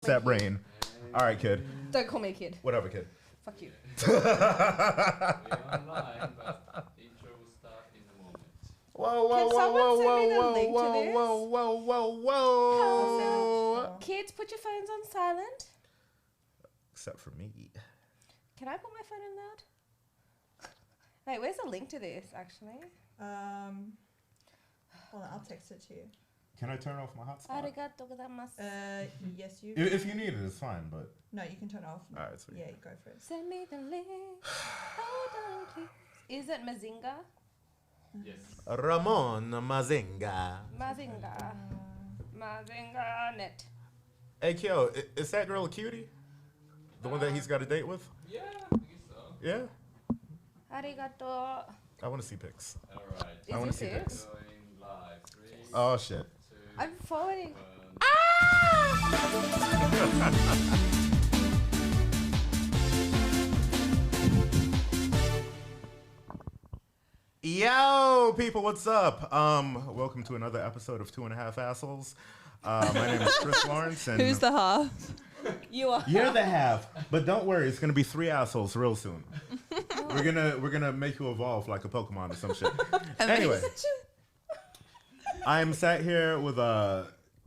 That brain. All right, kid. Don't call me a kid. Whatever, kid. Fuck you. We are online, but the intro will start in a moment. Whoa, Can whoa, whoa, someone whoa, send me the whoa, link to whoa, this? whoa, whoa, whoa, whoa. Kids, put your phones on silent. Except for me. Can I put my phone in loud? Wait, where's the link to this, actually? Hold on, I'll text it to you. Can I turn off my hotspot? Arigato gozaimasu. Yes, you. If you need it, it's fine, but... No, you can turn it off. All right, sweet. Yeah, go for it. Send me the link. Hold on, please. Is it Mazinga? Yes. Ramon Mazinga. Mazinga. Mazinga net. Hey, Kyo, is that girl a cutie? The one that he's got a date with? Yeah, I guess so. Yeah? Arigato. I want to see pics. All right. Is I want to this see it? pics. Going live. 3, Oh, shit. 2, I'm forwarding. 1. Yo, people, what's up? Welcome to another episode of 2.5 Assholes. My name is Chris Lawrence, and Who's the half? You are. you're the half. But don't worry, it's gonna be 3 assholes real soon. We're gonna make you evolve like a Pokemon or some shit. Anyway, I'm sat here with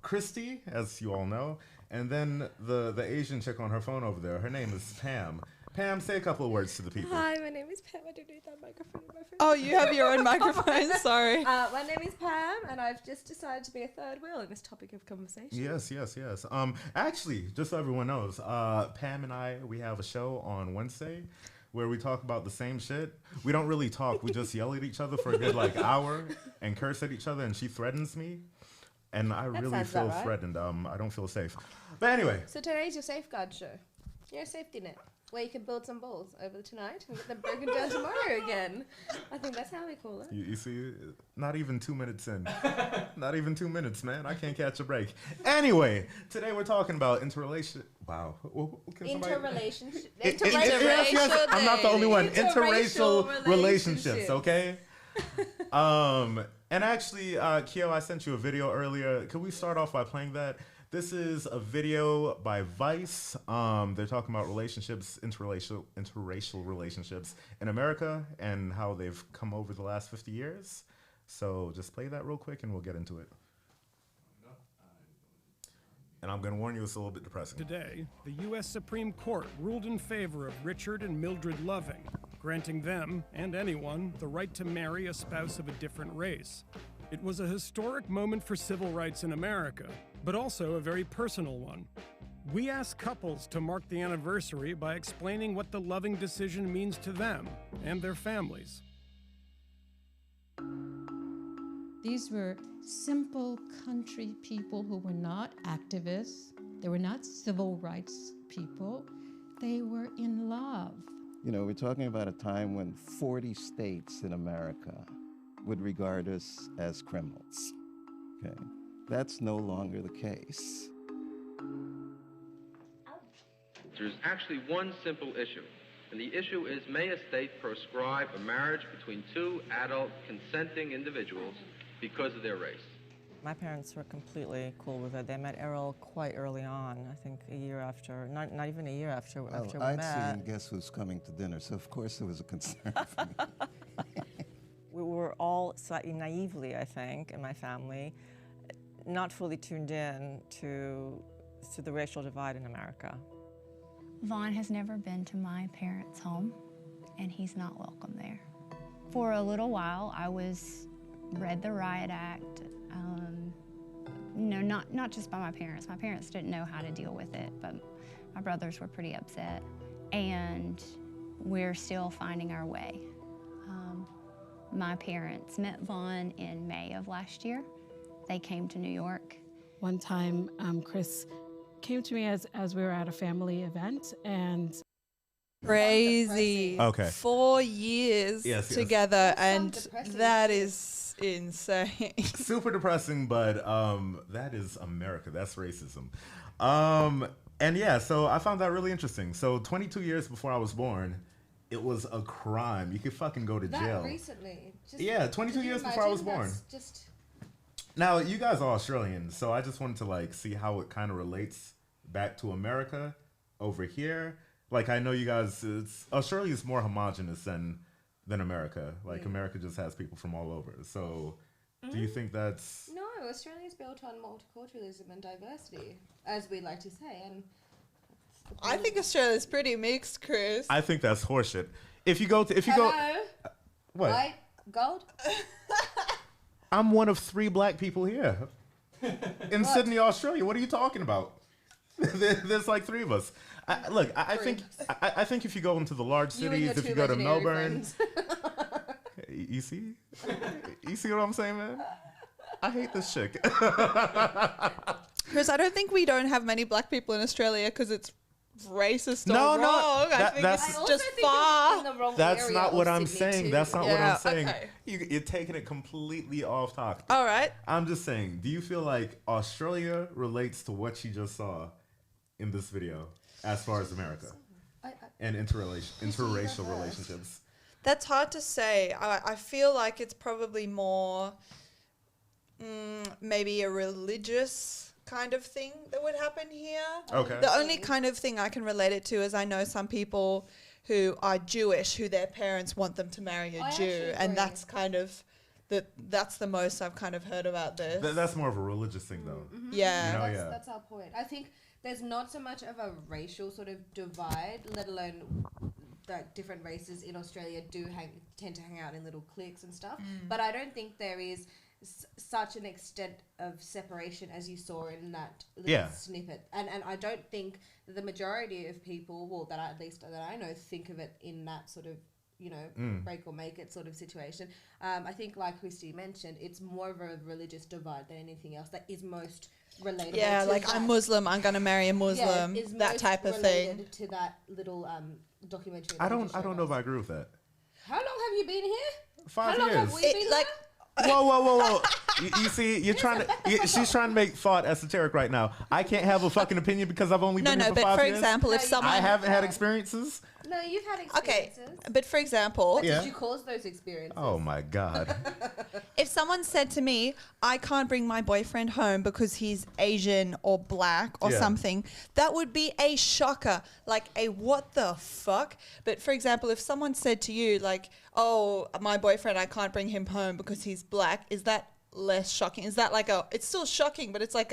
Christie, as you all know, and then the Asian chick on her phone over there. Her name is Pam. Pam, say a couple of words to the people. Hi, my name is Pam. I don't need that microphone in my phone. Oh, you have your own microphone. Sorry. My name is Pam, and I've just decided to be a third wheel in this topic of conversation. Yes. Actually, just so everyone knows, Pam and I, we have a show on Wednesday where we talk about the same shit. We don't really talk. We just yell at each other for a good hour and curse at each other, and she threatens me. And I really sounds feel about right. threatened. I don't feel safe. But anyway, So today's your safeguard show. Your safety net, where you can build some balls over tonight and get them broken down tomorrow again. I think that's how we call it. you see, not even 2 minutes in. Not even 2 minutes, man. I can't catch a break. Anyway, today we're talking about interrelation. Wow. Can somebody- Interrelationship. Yes, I'm not the only one. Interracial Interracial relationships, okay? And actually, Kyo, I sent you a video earlier. Could we start off by playing that? This is a video by Vice. They're talking about relationships, interracial relationships in America and how they've come over the last 50 years. So just play that real quick and we'll get into it. And I'm going to warn you, it's a little bit depressing. Today, the U.S. Supreme Court ruled in favor of Richard and Mildred Loving, granting them, and anyone, the right to marry a spouse of a different race. It was a historic moment for civil rights in America, but also a very personal one. We asked couples to mark the anniversary by explaining what the Loving decision means to them and their families. These were simple country people who were not activists. They were not civil rights people. They were in love. You know, we're talking about a time when 40 states in America would regard us as criminals. Okay, that's no longer the case. There's actually one simple issue, and the issue is, may a state proscribe a marriage between two adult consenting individuals because of their race? My parents were completely cool with it. They met Errol quite early on, I think a year after, not even a year after, Well, after we I'd met. seen Guess Who's Coming to Dinner, so of course it was a concern for me. We were all slightly naively, I think, in my family, not fully tuned in to the racial divide in America. Vaughn has never been to my parents' home, and he's not welcome there. For a little while, I read the Riot Act, not just by my parents. My parents didn't know how to deal with it, but my brothers were pretty upset, and we're still finding our way. My parents met Vaughn in May of last year. They came to New York. One time, Chris came to me as we were at a family event, and Crazy. Okay. 4 years Yes. together, and depressing that shit. is insane. Super depressing, but that is America. That's racism. And yeah, so I found that really interesting. So 22 years before I was born, it was a crime. You could fucking go to jail. That recently. Yeah, 22 years before I was born. That's just Now, you guys are Australian, so I just wanted to see how it kind of relates back to America over here. Like, I know you guys, Australia is more homogenous than America. Like, America just has people from all over. So, do you think that's... No, Australia's built on multiculturalism and diversity, as we like to say. And I think Australia's pretty mixed, Chris. I think that's horseshit. If you go... What? White, gold? I'm one of 3 black people here. In Sydney, Australia. What are you talking about? There's like 3 of us. I think if you go into the large cities, if you go to Melbourne, you see what I'm saying, man? I hate this chick. Chris, I don't think we don't have many black people in Australia because it's racist or No, wrong. I think it's just far. That's not what I'm saying. Too. That's not what I'm saying. Okay. You're taking it completely off topic. All right. I'm just saying, do you feel like Australia relates to what you just saw in this video as far as America and interracial relationships? That's hard to say. I feel like it's probably more maybe a religious kind of thing that would happen here. Okay. The only kind of thing I can relate it to is I know some people who are Jewish who their parents want them to marry a Jew, and that's kind of that's the most I've kind of heard about this. That's more of a religious thing, though. Mm-hmm. Yeah. You know, That's our point. I think there's not so much of a racial sort of divide, let alone that different races in Australia tend to hang out in little cliques and stuff. But I don't think there is such an extent of separation as you saw in that little snippet. And I don't think the majority of people, well, that I know, think of it in that sort of, break or make it sort of situation. I think, like Christie mentioned, it's more of a religious divide than anything else that is most relatable. Yeah, to like that. I'm Muslim, I'm gonna marry a Muslim, is that most type of thing. related to that little documentary. I don't know if I agree with that. How long have you been here? 5 How long years. have we been like Whoa. You see, she's trying to make thought esoteric right now. I can't have a fucking opinion because I've only been here for 5 years. but for example, if someone... I haven't had experiences. No, you've had experiences. Okay, but for example... What did you cause those experiences? Oh my God. If someone said to me, I can't bring my boyfriend home because he's Asian or black or something, that would be a shocker. Like a what the fuck? But for example, if someone said to you like, oh, my boyfriend, I can't bring him home because he's black, is that less shocking? Is that like it's still shocking, but it's like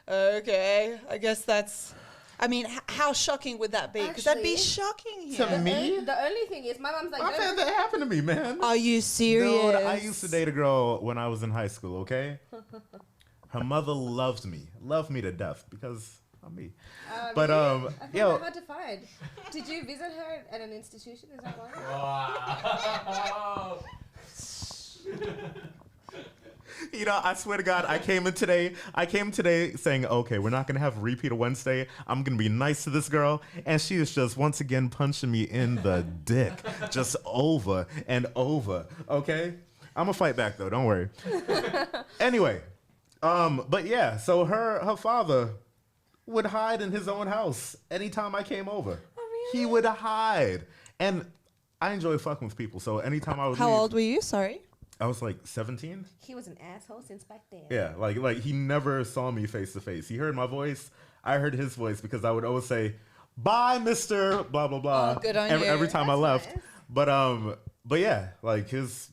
okay, I guess that's... I mean, how shocking would that be? Because that'd be shocking here. To me? The only thing is, my mom's like... I've had that happen to me, man. Are you serious? Dude, I used to date a girl when I was in high school, okay? Her mother loved me to death because I'm me. But, I found that hard to find. Did you visit her at an institution? Is that why? Wow. I swear to God, I came in today saying, okay, we're not going to have a repeat of Wednesday. I'm going to be nice to this girl. And she is just once again punching me in the dick. Just over and over. Okay? I'm going to fight back, though. Don't worry. Anyway. But yeah, so her father would hide in his own house anytime I came over. Oh, really? He would hide. And I enjoy fucking with people. So anytime I would How leave, old were you? Sorry. I was like 17. He was an asshole since back then. Yeah, like he never saw me face to face. He heard my voice. I heard his voice because I would always say, "Bye, Mr. Blah blah blah." Oh, good on you. Every time I left. Nice. But yeah, like his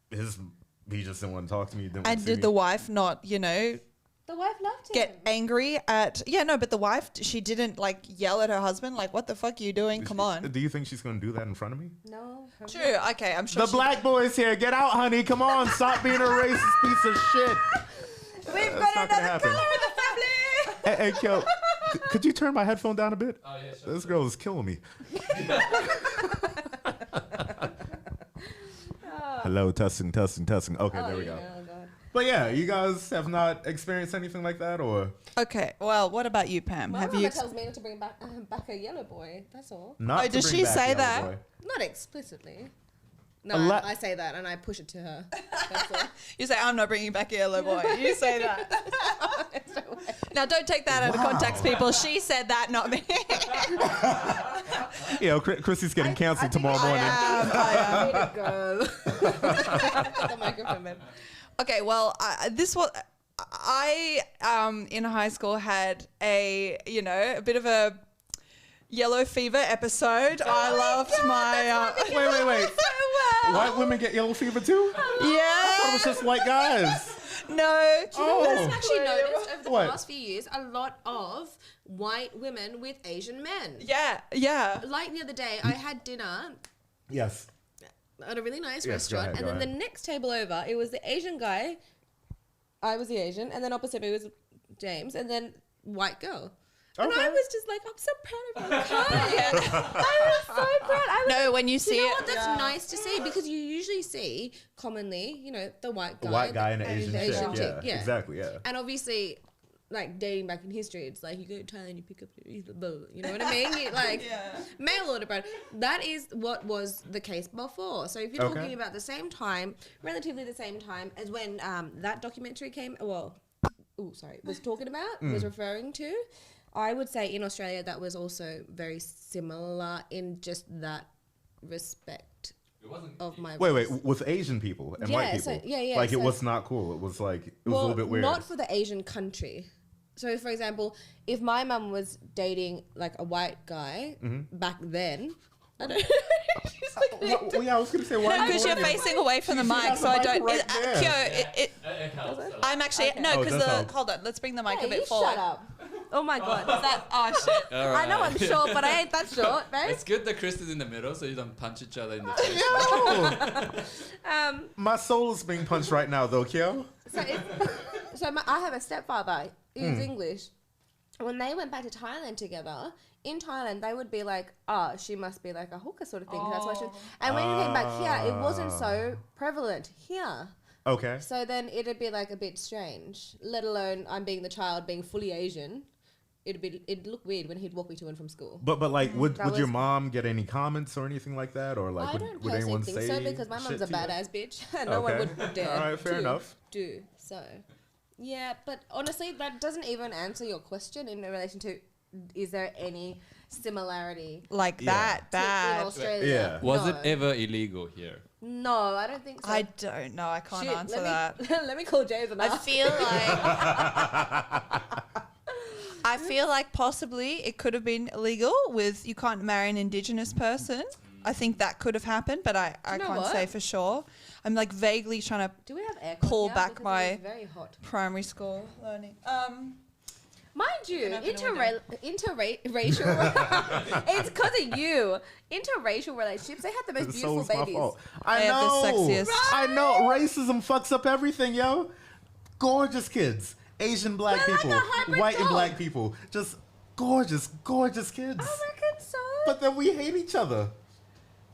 he just didn't want to talk to me. Didn't want And to see did the me. wife not, The wife loved him. get angry at... Yeah, no, but the wife, she didn't yell at her husband like, what the fuck are you doing? Come on. Do you think she's gonna do that in front of me? No. True. Okay, I'm sure The black boys here, get out, honey. Come on, stop being a racist piece of shit. We've That's got not gonna another happen. color in the family. Hey, Kyo, could you turn my headphone down a bit? Oh, yeah, sure. This girl is killing me. Hello, testing. Okay, there we go. Oh, God. But yeah, you guys have not experienced anything like that, or Okay, well, what about you, Pam? My Have mama you... tells me not to bring back a yellow boy. That's all. not? Oh, to does bring she back say the that? other boy. Not explicitly. No, A lot- I say that and I push it to her. That's all. You say, I'm not bringing back a yellow boy. You say that. Now, don't take that out of context, people. She said that, not me. Christie's getting canceled tomorrow morning. I am. Way to go. Put the microphone in. Okay, well, I in high school had a bit of a yellow fever episode. I loved my Wait. White women get yellow fever too? I thought it was just white guys. No. I've actually noticed over the What? past few years a lot of white women with Asian men. Yeah. Like the other day, I had dinner Yes. at a really nice Yes, go restaurant, ahead, and go then the next table over, it was the Asian guy, I was the Asian, and then opposite me was James, and then white girl. And I was just like, I'm so proud of you guys. I was so proud. No, when you see you know it, what? That's nice to see, because you usually see commonly, the white guy. A white guy and an Asian Asian chick. chick. Yeah, exactly, yeah. And obviously, like dating back in history, it's like you go to Thailand, you pick up, you know what I mean? You, like mail order, but that is what was the case before. So if you're talking about the same time, relatively the same time as when that documentary came, was talking about, was referring to, I would say in Australia that was also very similar in just that respect of my Wait, with Asian people and white people? Like it was not cool. It was like, it was a little bit weird. Not for the Asian country. So for example, if my mum was dating like a white guy back then, I don't I was going to say white because you're facing away from the mic, so I don't. I'm actually no, because hold on, let's bring the mic a bit forward. Shut up. Oh my god. Is that shit? Right. I know I'm short, but I ain't that short, babe. It's good that Christie's in the middle so you don't punch each other in the face. My soul is being punched right now, though, Kyo. I have a stepfather. He's English. When they went back to Thailand together, in Thailand they would be like, she must be like a hooker sort of thing. That's why she. And when he came back here, it wasn't so prevalent here. Okay. So then it'd be like a bit strange. Let alone I'm being the child, being fully Asian. It'd look weird when he'd walk me to and from school. But like, would your mom get any comments or anything like that, or like, would anyone think say so, because my mum's a shit to you? badass bitch, and no one would dare. All right, fair enough. Do so. Yeah, but honestly, that doesn't even answer your question in relation to is there any similarity like that bad in Australia? Yeah. Was it ever illegal here? No, I don't think so. I don't know. I can't answer that. Let me call James and ask. I feel like possibly it could have been illegal with you can't marry an Indigenous person. I think that could have happened, but I can't say for sure. I'm like vaguely trying to Do we have aircon pull here? back Because my it is very hot. primary school learning. Mind you, interracial it's because of you. Interracial relationships, they have the most beautiful babies. I know. They have the sexiest. I know. Racism fucks up everything, yo. Gorgeous kids. Asian black people. White and black people. Just gorgeous kids. I reckon so. But then we hate each other.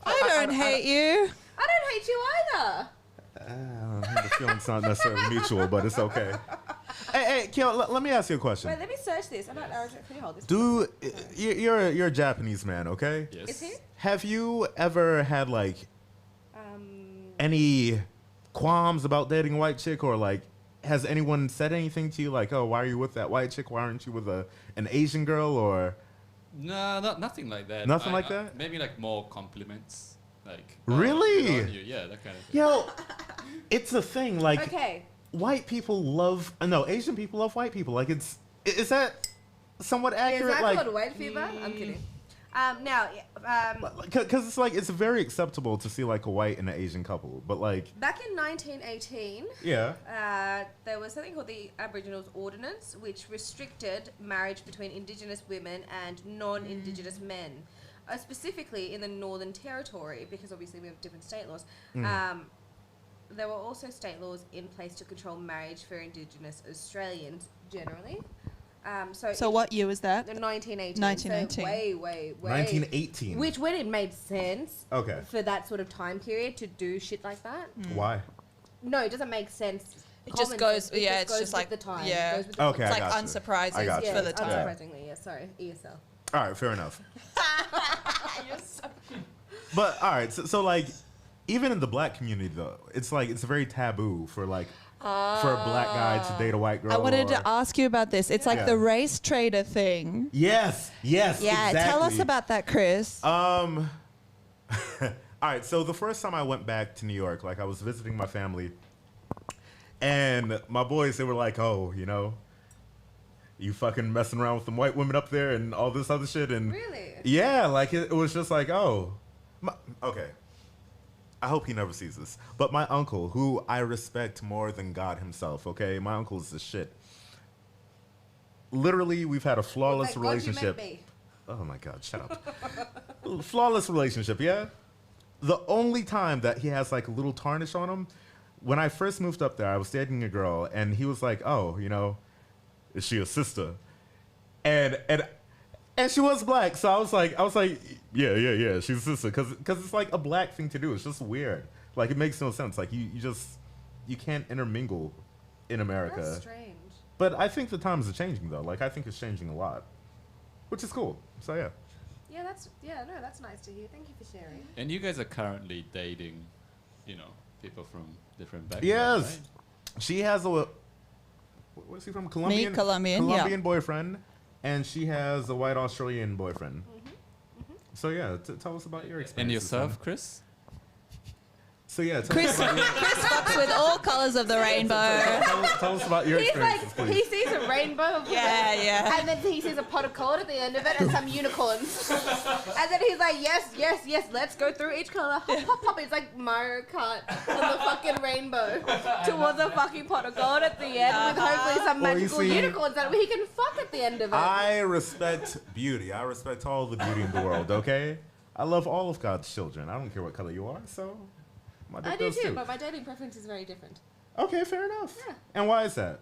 I don't hate you. I don't hate you either. The feeling's not necessarily mutual, but it's okay. Hey, Kyo, let me ask you a question. Wait, let me search this. Can you hold this? You're a Japanese man, okay? Yes. Is he? Have you ever had like any qualms about dating a white chick, or like has anyone said anything to you like, oh, why are you with that white chick? Why aren't you with an Asian girl? Or No, nothing like that. Nothing like that? Maybe like more compliments. Like really? good on you. Yeah, that kind of thing. Yo, it's a thing. Like Okay. white people love Asian people love white people. Like is that somewhat accurate? Is that like called white fever? I'm kidding. Now, because it's like it's very acceptable to see like a white and an Asian couple, but like back in 1918, there was something called the Aboriginals Ordinance, which restricted marriage between Indigenous women and non-Indigenous men, specifically in the Northern Territory, because obviously we have different state laws. There were also state laws in place to control marriage for Indigenous Australians generally. So what year was that? 1918. 1918. So way. 1918. Which when it made sense Okay. for that sort of time period to do shit like that. Why? No, it doesn't make sense. It just goes, it's just with like the time. yeah. It goes with the Okay, It's I like got you. unsurprising I got you. for the time. Unsurprisingly, yeah. Sorry, ESL. All right, fair enough. But all right, so like even in the black community though, it's like it's very taboo for like for a black guy to date a white girl. I wanted to ask you about this. It's like the race trader thing. Yes, Yeah, exactly. tell us about that, Chris. All right, so the first time I went back to New York, like I was visiting my family, And my boys, they were like, oh, you know, you fucking messing around with some white women up there and all this other shit. And Really? yeah, like it was just like, oh, okay. I hope he never sees this. But my uncle, who I respect more than God himself, okay? My uncle is the shit. Literally, we've had a flawless relationship. Oh my God, shut up. Flawless relationship, yeah? The only time that he has like a little tarnish on him, when I first moved up there, I was dating a girl, and he was like, oh, you know, is she a sister? And she was black, so I was like, yeah, she's a sister, because it's like a black thing to do. It's just weird. Like, it makes no sense. Like, you can't intermingle in America. That's strange. But I think the times are changing, though. Like, I think it's changing a lot, which is cool. So, yeah. Yeah, that's nice to hear. Thank you for sharing. And you guys are currently dating, you know, people from different backgrounds. Yes. Right? She has a, where's he from? Colombian? Me, Colombian, Colombian boyfriend, and she has a white Australian boyfriend. So, yeah, tell us about your experience. And yourself, Chris? So, yeah, Chris fucks with all colors of the rainbow. Tell us about your He's experiences, like, please. he sees a rainbow of women, Yeah. and then he sees a pot of gold at the end of it and some unicorns. And then he's like, yes, let's go through each color. Hop, hop, hop. It's like Mario Kart on the fucking rainbow towards a fucking pot of gold at the end with hopefully some magical unicorns that he can fuck at the end of it. I respect beauty. I respect all the beauty in the world, okay? I love all of God's children. I don't care what color you are, so... I do too, but my dating preference is very different. Okay, fair enough. Yeah. And why is that?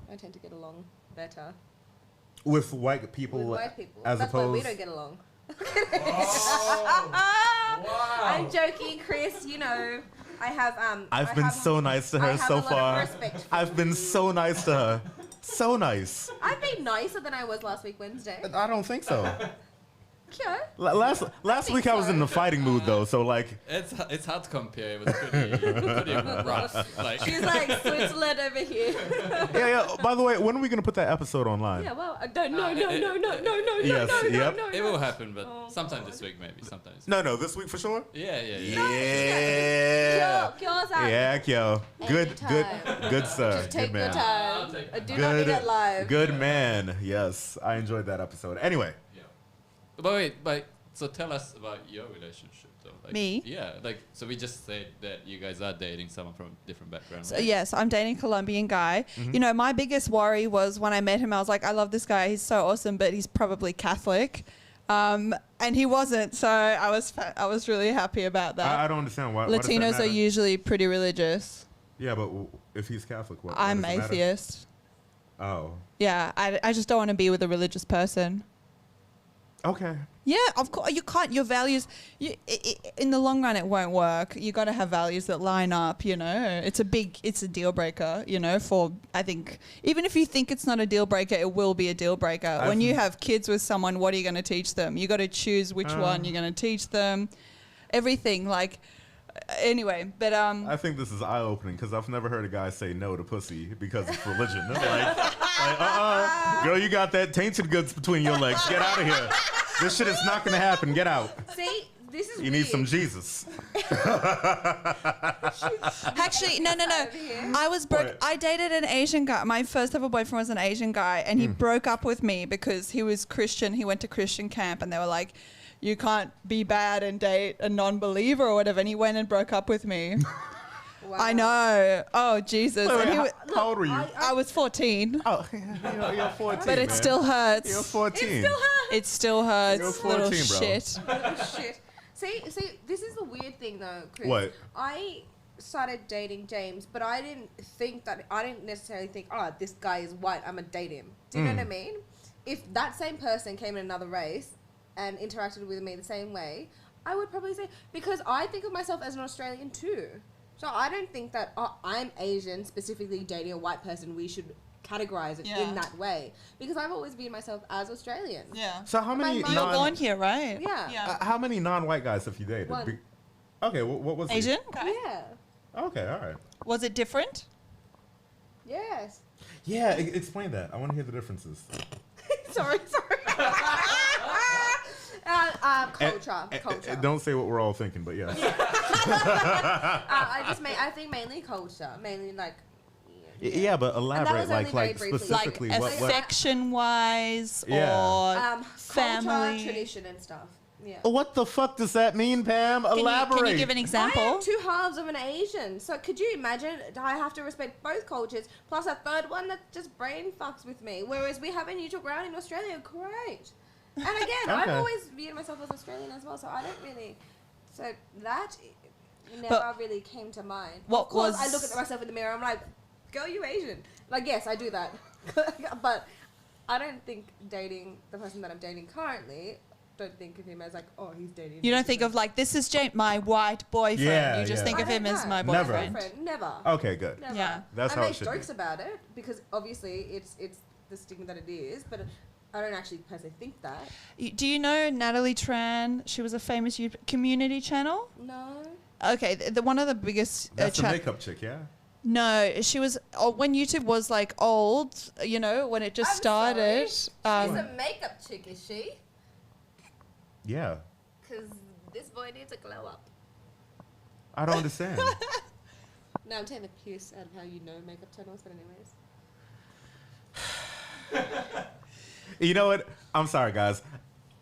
I tend to get along better With white people, with white people. as That's opposed... why we don't get along. I'm joking, Chris. You know, I have I've been so nice to her so far. I've been so nice to her. So nice. I've been nicer than I was last week Wednesday. I don't think so. Yeah. Last week I was in the fighting mood though, so like it's hard to compare. It was pretty rough. Like she's like Switzerland over here. yeah. By the way, when are we gonna put that episode online? Yeah, well, I don't know. No. Yes, yep. It will happen, but sometime this week maybe. Sometimes. No, this week for sure. Yeah. Yeah, Kyo. Good, sir. Just take good man. your time. Do not need it live. Good man. Yes, I enjoyed that episode. Anyway. But so tell us about your relationship though. Like, Me? Yeah, like so we just said that you guys are dating someone from a different background. So, right? yes, I'm dating a Colombian guy. Mm-hmm. You know, my biggest worry was when I met him, I was like, I love this guy. He's so awesome, but he's probably Catholic. And he wasn't, so I was really happy about that. I don't understand why. Latinos are usually pretty religious. Yeah, but if he's Catholic, what? I'm does it matter? atheist. Oh. Yeah, I just don't want to be with a religious person. Okay. Yeah, of course you can't. Your values, in the long run, it won't work. You got to have values that line up. You know, it's a deal breaker. You know, for I think even if you think it's not a deal breaker, it will be a deal breaker. When you have kids with someone, what are you going to teach them? You got to choose which one you're going to teach them. Everything like. Anyway, but I think this is eye-opening because I've never heard a guy say no to pussy because it's religion. Girl, you got that tainted goods between your legs. Get out of here. This shit is not gonna happen. Get out. See, this is You need some Jesus. actually, no. I was broke. I dated an Asian guy. My first ever boyfriend was an Asian guy, and he broke up with me because he was Christian. He went to Christian camp, and they were like, you can't be bad and date a non-believer or whatever. And he went and broke up with me. Wow. I know. Oh, Jesus. Wait, how old were you? I was 14. Oh, you're 14, but it still hurts. You're 14. It still hurts. You're 14, little bro. shit. Shit. See, this is the weird thing though, Chris. What? I started dating James, but I didn't necessarily think, oh, this guy is white, I'm gonna date him. Do you know what I mean? If that same person came in another race and interacted with me the same way, I would probably say, because I think of myself as an Australian too. So I don't think that I'm Asian, specifically dating a white person, we should categorize it in that way. Because I've always viewed myself as Australian. Yeah. So how many You're born here, right? Yeah. how many non-white guys have you dated? One. Okay, what was Asian? Okay. Yeah. Okay, all right. Was it different? Yes. Yeah, explain that. I want to hear the differences. Sorry. Culture. Don't say what we're all thinking, but yes. I think mainly culture, mainly like Yeah, but elaborate, was only very like briefly. specifically Like what? affection-wise Yeah. or Culture, family. tradition, and stuff. Yeah. What the fuck does that mean, Pam? Elaborate. Can you give an I example? am two halves of an Asian, so could you imagine? I have to respect both cultures, plus a third one that just brain fucks with me. Whereas we have a neutral ground in Australia, great. And again, I've Okay. always viewed myself as Australian as well, so I don't really. So that never But really came to mind. what Of course, I was- look at myself in the mirror. I'm like, girl, you Asian. Like, yes, I do that, but I don't think dating the person that I'm dating currently. Don't think of him as like, oh, he's dating. You don't think of like, this is my white boyfriend. Yeah, you just yeah. think of him as my Never. boyfriend. Never. Okay, good. Never. Yeah. That's I how it make should jokes be. about it because obviously it's the stigma that it is, but I don't actually personally think that. Do you know Natalie Tran? She was a famous community channel. No. Okay, the one of the biggest. That's the makeup chick, yeah. No, she was when YouTube was like old. You know, when it just started. She's a makeup chick, is she? Yeah. Because this boy needs a glow up. I don't understand. No, I'm taking the piss out of how you know makeup channels, but anyways. You know what? I'm sorry, guys.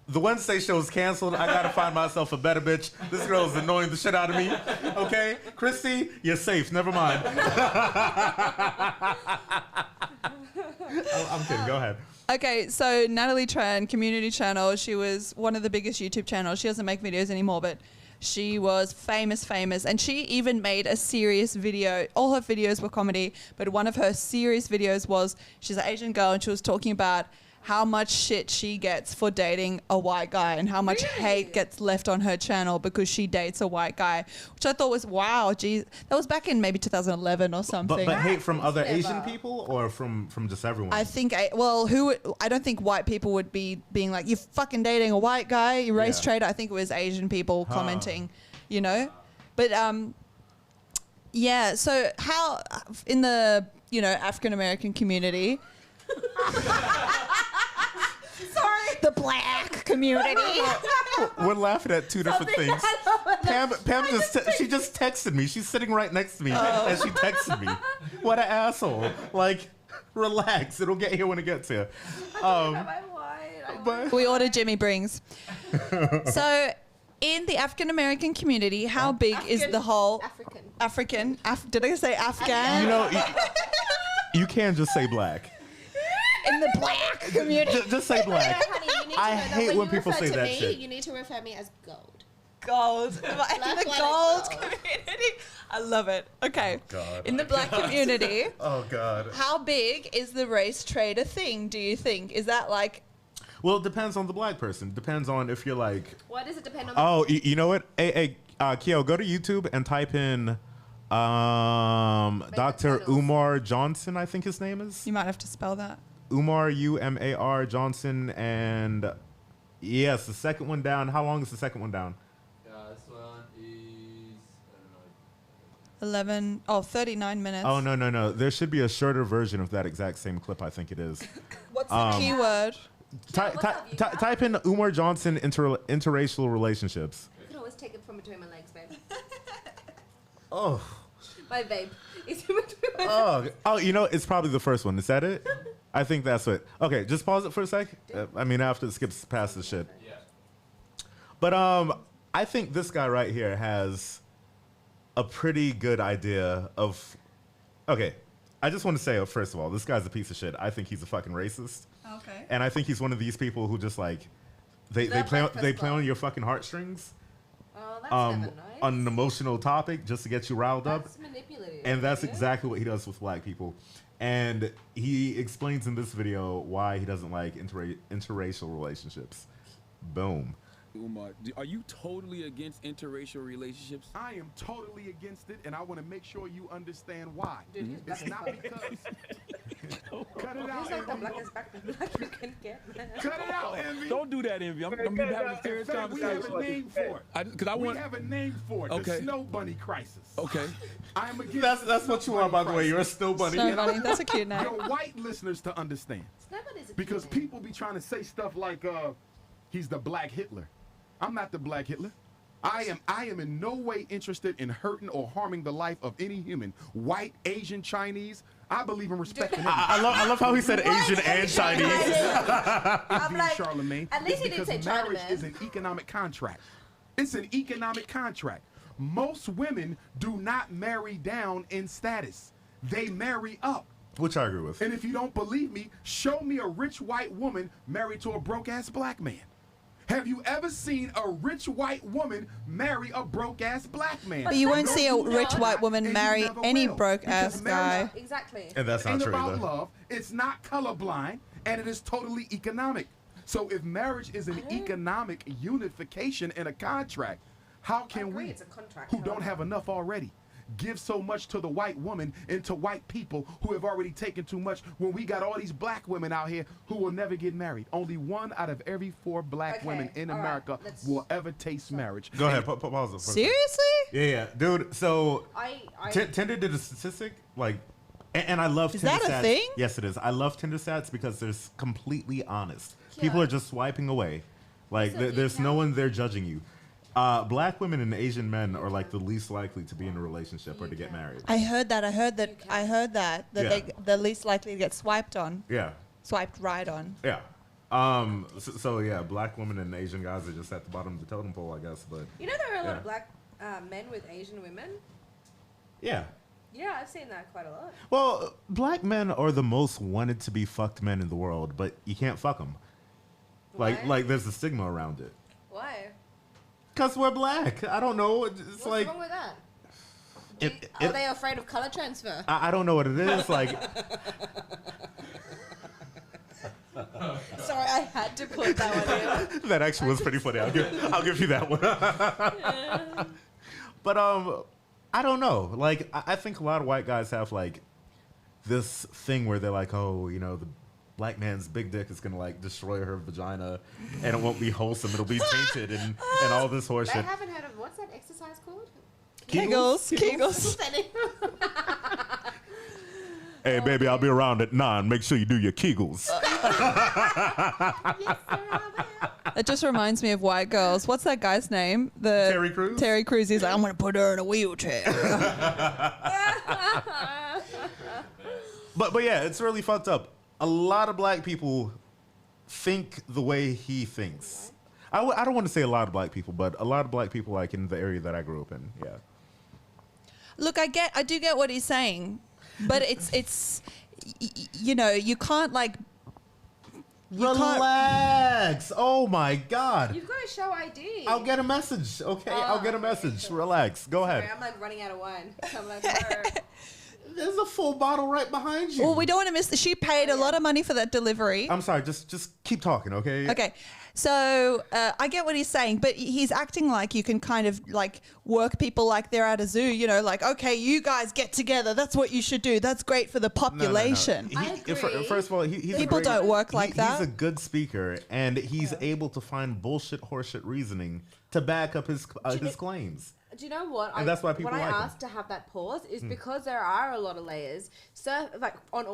The Wednesday show is canceled. I gotta find myself a better bitch. This girl is annoying the shit out of me. Okay? Christy, you're safe. Never mind. I'm kidding. Go ahead. Okay, so Natalie Tran, community channel. She was one of the biggest YouTube channels. She doesn't make videos anymore, but she was famous. And she even made a serious video. All her videos were comedy, but one of her serious videos was she's an Asian girl and she was talking about how much shit she gets for dating a white guy and how much hate gets left on her channel because she dates a white guy, which I thought was, wow, geez. That was back in maybe 2011 or something. But hate from other Asian people or from just everyone? I think, I don't think white people would be being like, you're fucking dating a white guy, you race traitor. I think it was Asian people commenting, you know? But, yeah, so how, in the, African-American community... Sorry. The black community. We're laughing at two different things. Pam she just texted me. She's sitting right next to me, and she texted me. What an asshole! Like, relax. It'll get here when it gets here. But we ordered Jimmy Brings. So, in the African American community, how big is the whole African? Did I say Afghan? You know, you can't just say black. In the black community. Just say black. No, honey, you need to I know that hate when you people refer say to that me, shit. You need to refer me as gold. Gold. In the gold community. I love it. Okay. God. In the black community. Oh, God. How big is the race traitor thing, do you think? Is that like... Well, it depends on the black person. Depends on if you're like... Why does it depend on... Oh, you know what? Hey, Kyo, go to YouTube and type in Dr. Umar Johnson, I think his name is. You might have to spell that. Umar, Umar Johnson, and yes, the second one down. How long is the second one down? This one is, I don't know. 39 minutes. Oh, no. There should be a shorter version of that exact same clip. I think it is. What's the keyword? Type in Umar Johnson interracial relationships. You can always take it from between my legs, babe. Oh. My vape is in between my legs. Oh, it's probably the first one. Is that it? I think that's it. Okay, just pause it for a sec. After it skips past the shit. Yeah. But I think this guy right here has a pretty good idea of... Okay, I just want to say, first of all, this guy's a piece of shit. I think he's a fucking racist. Okay. And I think he's one of these people who just like... They play on your fucking heartstrings. Oh, that's never nice. On an emotional topic just to get you riled up. That's manipulative. And that's exactly what he does with black people. And he explains in this video why he doesn't like interracial relationships. Boom. Umar, are you totally against interracial relationships? I am totally against it, and I want to make sure you understand why. Dude, it's not because... Cut it out, He's like the Envy. blackest back black you can get. Cut it out, Envy. Don't do that, Envy. I'm having a serious We conversation. have a name for it. We have a name for it. Okay. The Snow Bunny Crisis. Okay. I'm against That's what you are, by the way. You're a snow bunny. Snow bunny. That's a cute name. Your white listeners to understand. Because people be trying to say stuff like, he's the black Hitler. I'm not the black Hitler. I am in no way interested in hurting or harming the life of any human, white, Asian, Chinese. I believe in respecting everyone. I love how he said Asian and Chinese. I'm like, Charlemagne, at least he didn't say because marriage Chinaman. is an economic contract. It's an economic contract. Most women do not marry down in status. They marry up. Which I agree with. And if you don't believe me, show me a rich white woman married to a broke-ass black man. Have you ever seen a rich white woman marry a broke-ass black man? But you won't No, see a you rich not, white woman and you marry never any will, broke-ass because marriage guy. Exactly. And that's not ain't true about either. love. It's not colorblind, and it is totally economic. So if marriage is an economic unification and a contract, how can we, it's a contract, who don't however. have enough already, give so much to the white woman and to white people who have already taken too much when we got all these black women out here who will never get married? Only 1 out of every 4 black women in America will ever taste marriage. Go ahead, pause it. For a second. Seriously? Yeah, dude. So I Tinder did a statistic, like, and I love Is Tinder that a stats. thing? Yes, it is. I love Tinder stats because they're completely honest. People are just swiping away. Like, there's no one there judging you. Black women and Asian men are like the least likely to be in a relationship or to get married. I heard that Yeah. they're least likely to get swiped on. Yeah. Swiped right on. Yeah. So yeah, black women and Asian guys are just at the bottom of the totem pole, I guess. But You know there are a lot yeah. of black men with Asian women? Yeah. Yeah, I've seen that quite a lot. Well, black men are the most wanted to be fucked men in the world, but you can't fuck them. Like there's a stigma around it. Why? Cause we're black. I don't know. It's What's like wrong with that? it- Are they afraid of color transfer? I don't know what it is. Like Sorry, I had to put that one in. that actually was pretty funny. I'll give you that one. But I don't know. Like I think a lot of white guys have like this thing where they're like, oh, you know, the black man's big dick is gonna like destroy her vagina, and it won't be wholesome. It'll be tainted and all this I horseshit. haven't heard of what's that exercise called? Kegels. Hey, baby, I'll be around at 9. Make sure you do your Kegels. It just reminds me of White Girls. What's that guy's name? Terry Crews? Terry Crews. He's like, I'm going to put her in a wheelchair. But yeah, it's really fucked up. A lot of black people think the way he thinks. I don't want to say a lot of black people, but a lot of black people, like in the area that I grew up in. Yeah. Look, I do get what he's saying, but it's you know, you can't like Relax. Oh my God. You've got to show ID. I'll get a message. Okay, I'll get a message. Relax. Go ahead. Sorry, I'm like running out of wine. I'm like, "Brr." There's a full bottle right behind you. Well, we don't want to miss. She paid a lot of money for that delivery. I'm sorry. Just keep talking, okay? Okay. So I get what he's saying, but he's acting like you can kind of like work people like they're at a zoo, you know, like, okay, you guys get together. That's what you should do. That's great for the population. No. First of all, he's People don't work like that. He's a good speaker, and he's able to find bullshit horseshit reasoning to back up his claims. Do you know what? And that's why people when like I him. asked to have that pause is because there are a lot of layers. So like on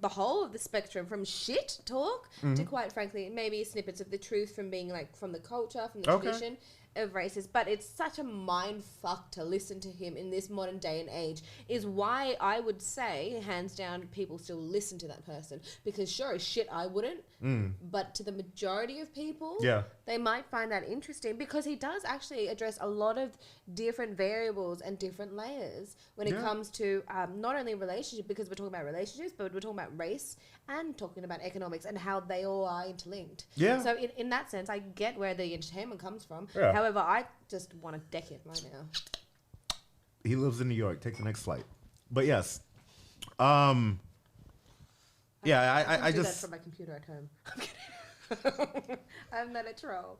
the whole of the spectrum, from shit talk to quite frankly maybe snippets of the truth from being like from the culture, from the tradition of races. But it's such a mind fuck to listen to him in this modern day and age. Is why I would say hands down people still listen to that person, because sure as shit I wouldn't, but to the majority of people, they might find that interesting because he does actually address a lot of different variables and different layers when it comes to not only relationship, because we're talking about relationships, but we're talking about race and talking about economics and how they all are interlinked. So in that sense, I get where the entertainment comes from. However, I just want to deck it right now. He lives in New York. Take the next flight. But yes, I I do just that from my computer at home. I'm kidding. I'm not a troll.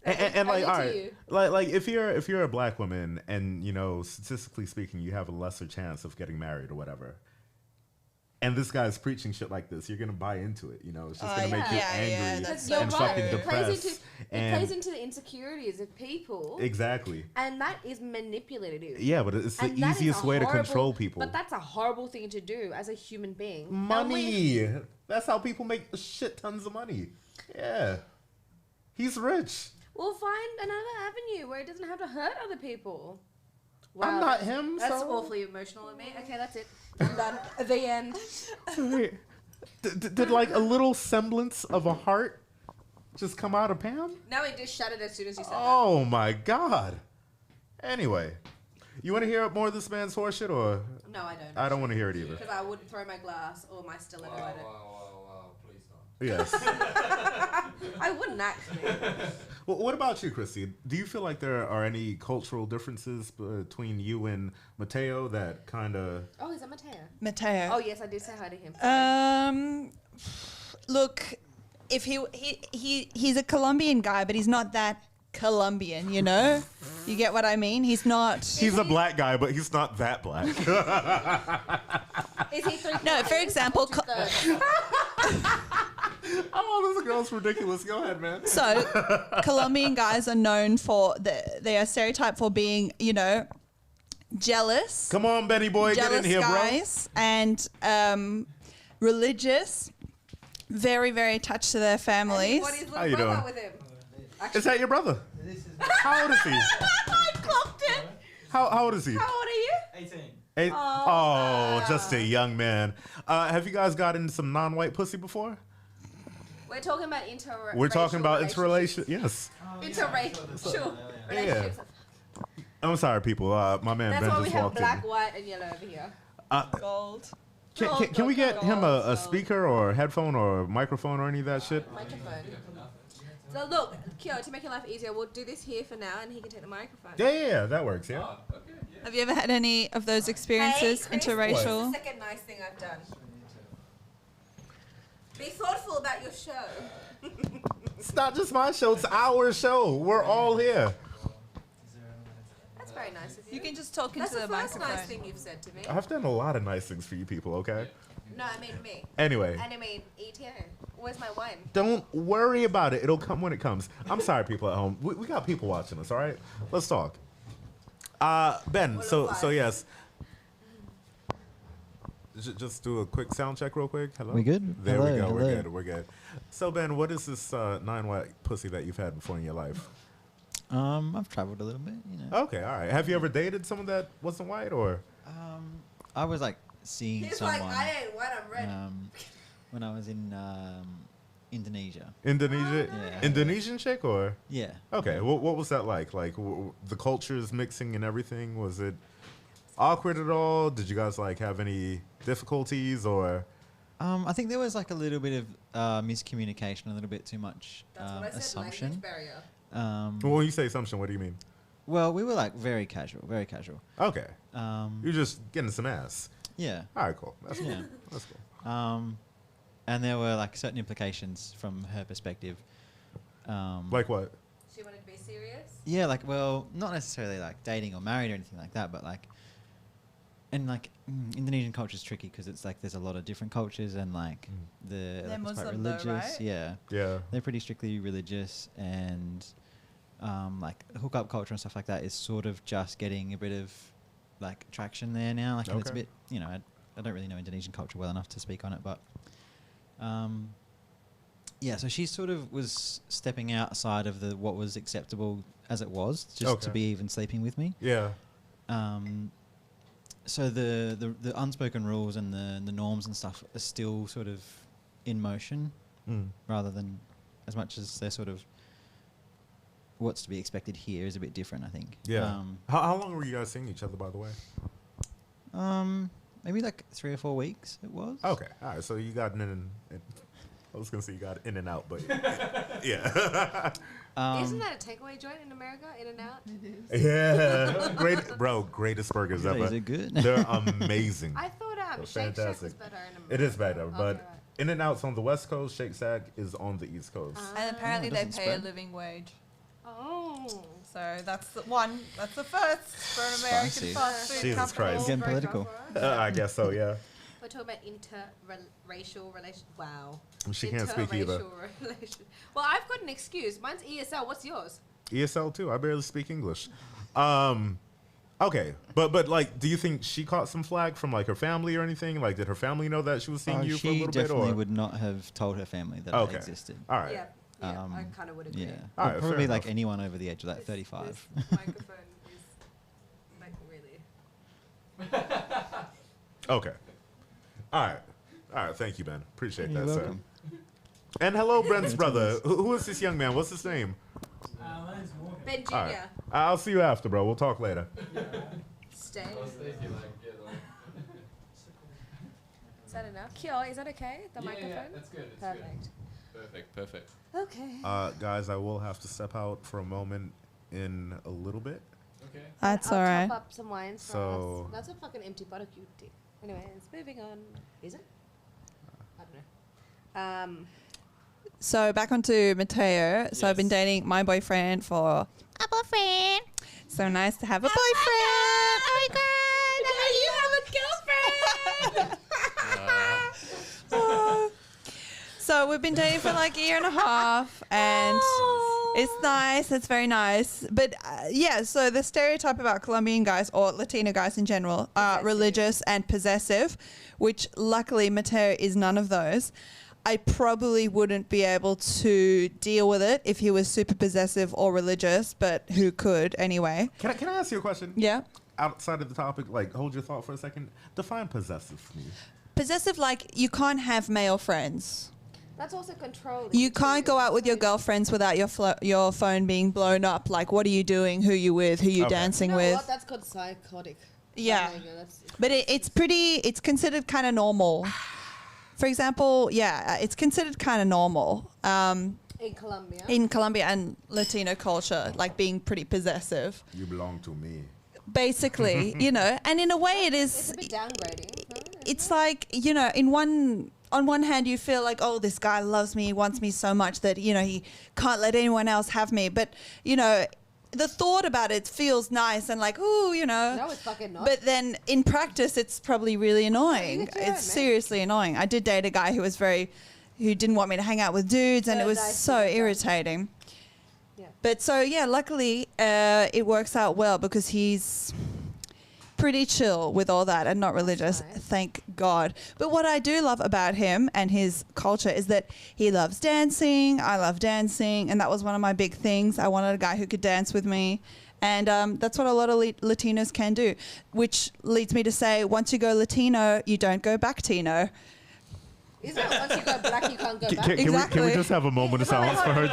and like, all to you. right, like if you're a black woman and you know statistically speaking you have a lesser chance of getting married or whatever, and this guy's preaching shit like this, you're gonna buy into it. You know, it's just gonna make you angry and fucking depressed. It plays into the insecurities of people. Exactly. And that is manipulative. Yeah, but it's the And that is easiest a way to horrible- control people. But that's a horrible thing to do as a human being. Money. That's how people make shit tons of money. Yeah. He's rich. We'll find another avenue where it doesn't have to hurt other people. Wow, I'm not him, That's so- awfully emotional of me. Okay, that's it. I'm done. The end. Wait, did like a little semblance of a heart just come out of Pam? Now it just shattered as soon as you said Oh my God. Anyway, you want to hear more of this man's horseshit, or that. No, I don't. I don't want to hear it either. Because I would throw my glass or my stiletto at it. Please don't. Yes. I wouldn't actually. Well, what about you, Christy? Do you feel like there are any cultural differences between you and Mateo that kind of... Oh, is that Mateo? Mateo. Oh, yes, I did say hi to him. Look, if he's a Colombian guy, but he's not that Colombian, you know? You get what I mean? He's not... He's a black guy, but he's not that black. Is he 3? No, for example... Oh, this girl's ridiculous. Go ahead, man. So, Colombian guys are known for... They are stereotyped for being, you know, jealous. Come on, Benny boy, get in here, guys, and religious, very, very attached to their families. What is little How you brother doing? with him? Is that your brother? How old is he? I clocked it. How old is he? How old are you? 18. Oh, just a young man. Have you guys gotten some non-white pussy before? We're talking about interracial. We're talking about interrelation. Yes. Interracial Yeah. relationships. I'm sorry, people. My man That's Ben why we just have walked black, in. white, and yellow over here. Gold. Can we get him a speaker or a headphone or a microphone or any of that shit? Microphone. So look, Kyo, to make your life easier, we'll do this here for now, and he can take the microphone. Yeah, that works. Yeah. Have you ever had any of those experiences, Hey, Chris, interracial? This is the second nice thing I've done. Be thoughtful about your show. It's not just my show; it's our show. We're all here. That's very nice of you. You can just talk into That's the the first microphone. nice thing you've said to me. I've done a lot of nice things for you people. Okay. No, I mean me. Anyway. And I mean ETO. Where's my wine? Don't worry about it. It'll come when it comes. I'm sorry, people at home. We got people watching us. All right. Let's talk. Ben. So yes. Just do a quick sound check real quick. Hello? We good? There Hello, we go. We're hello. good. We're good. So, Ben, what is this non-white pussy that you've had before in your life? I've traveled a little bit, you know. Okay, all right. Have you ever dated someone that wasn't white, or? I was like seeing He's someone. like, I ain't white, I'm red. When I was in Indonesia. Indonesia? Yeah. Indonesian chick, or? Yeah. Okay. What was that like? Like the cultures mixing and everything? Was it awkward at all? Did you guys like have any difficulties, or? I think there was like a little bit of miscommunication, a little bit too much That's what I said, assumption. language barrier. Well, when you say assumption, what do you mean? Well, we were like very casual, very casual. Okay. You're just getting some ass. Yeah. All right, cool. That's cool. Yeah. That's cool. And there were like certain implications from her perspective. Like what? She wanted to be serious? Yeah, like, well, not necessarily like dating or married or anything like that, but like, and like Indonesian culture is tricky because it's like there's a lot of different cultures and like They're it's quite Muslim though, religious. right? Yeah. Yeah. They're pretty strictly religious, and like hookup culture and stuff like that is sort of just getting a bit of like traction there now. Like, and it's a Okay. bit, you know, I don't really know Indonesian culture well enough to speak on it, but yeah. So she sort of was stepping outside of the what was acceptable as it was, just to Okay. be even sleeping with me. Yeah. So the unspoken rules and the norms and stuff are still sort of in motion, rather than as much as they're sort of what's to be expected here is a bit different, I think. Yeah. How long were you guys seeing each other, by the way? Maybe like 3 or 4 weeks it was. Okay. All right. So you got in and I was gonna say you got in and out, but yeah. Isn't that a takeaway joint in America? In and out? It is. Yeah. Greatest burgers Yeah, ever. is it good? They're amazing. I thought They're Shake Shack was fantastic. better in America. It is better, but Okay, right. In and Out's on the West Coast. Shake Shack is on the East Coast. And apparently it they doesn't pay a spread. living wage. Oh. So that's the one. That's the first for an American Spicy. fast food Jesus company. Christ. Getting political. I guess so. Yeah. We're talking about interracial relations. Wow. She can't speak either. Interracial relations. Well, I've got an excuse. Mine's ESL. What's yours? ESL too. I barely speak English. Okay, but like, do you think she caught some flack from like her family or anything? Like, did her family know that she was seeing you for a She little bit? definitely Or would not have told her family that Okay. I existed. All right. Yeah. Yeah, I kind of would agree. Yeah, All right, probably fair like enough. anyone over the age of like 35. This microphone is like really. Okay. All right. Thank you, Ben. Appreciate You're that, welcome. sir. And hello, Brent's brother. Who is this young man? What's his name? My name's Morgan. Ben Jr. All right. I'll see you after, bro. We'll talk later. Stay. Is that enough? Kyo, is that okay? The microphone? Yeah, that's good. It's Perfect. Good. Perfect. Okay. Guys, I will have to step out for a moment in a little bit. Okay. That's I'll all right. top up some wine for So- us. That's a fucking empty bottle cutie. Anyways, moving on. Is it? I don't know. So back onto Mateo. So I've been Yes. dating my boyfriend for a boyfriend. So nice to have a boyfriend. Oh my god! You have a girlfriend. So we've been dating for like a year and a half, and it's nice. It's very nice. But yeah, so the stereotype about Colombian guys or Latino guys in general are religious and possessive, which luckily Mateo is none of those. I probably wouldn't be able to deal with it if he was super possessive or religious, but who could anyway? Can I ask you a question? Yeah. Outside of the topic, like, hold your thought for a second. Define possessive for me. Possessive, like you can't have male friends. That's also controlling. You can't go out with your girlfriends without your phone being blown up. Like, what are you doing? Who you with? Who you dancing You know with? what? That's called psychotic. Yeah. There you go. That's- But it's considered kind of normal. For example, yeah, it's considered kind of normal in Colombia. in Colombia and Latino culture, like being pretty possessive. You belong to me. Basically, you know, and in a way it It's is, a bit downgrading. it's like, you know, on one hand you feel like, oh, this guy loves me, wants me so much that, you know, he can't let anyone else have me. But, you know, the thought about it feels nice and like, ooh, you know. No, it's fucking not. But then in practice, it's probably really annoying. each your own, It's mate. seriously annoying. I did date a guy who didn't want me to hang out with dudes, and it was nice so to know. irritating. Yeah. But so, yeah, luckily it works out well because he's pretty chill with all that and not religious, thank God. But what I do love about him and his culture is that he loves dancing. I love dancing, and that was one of my big things. I wanted a guy who could dance with me. And that's what a lot of Latinos can do, which leads me to say, once you go Latino, you don't go back Tino. Isn't it once you go black, you can't go back? Can we just have a moment of silence for her?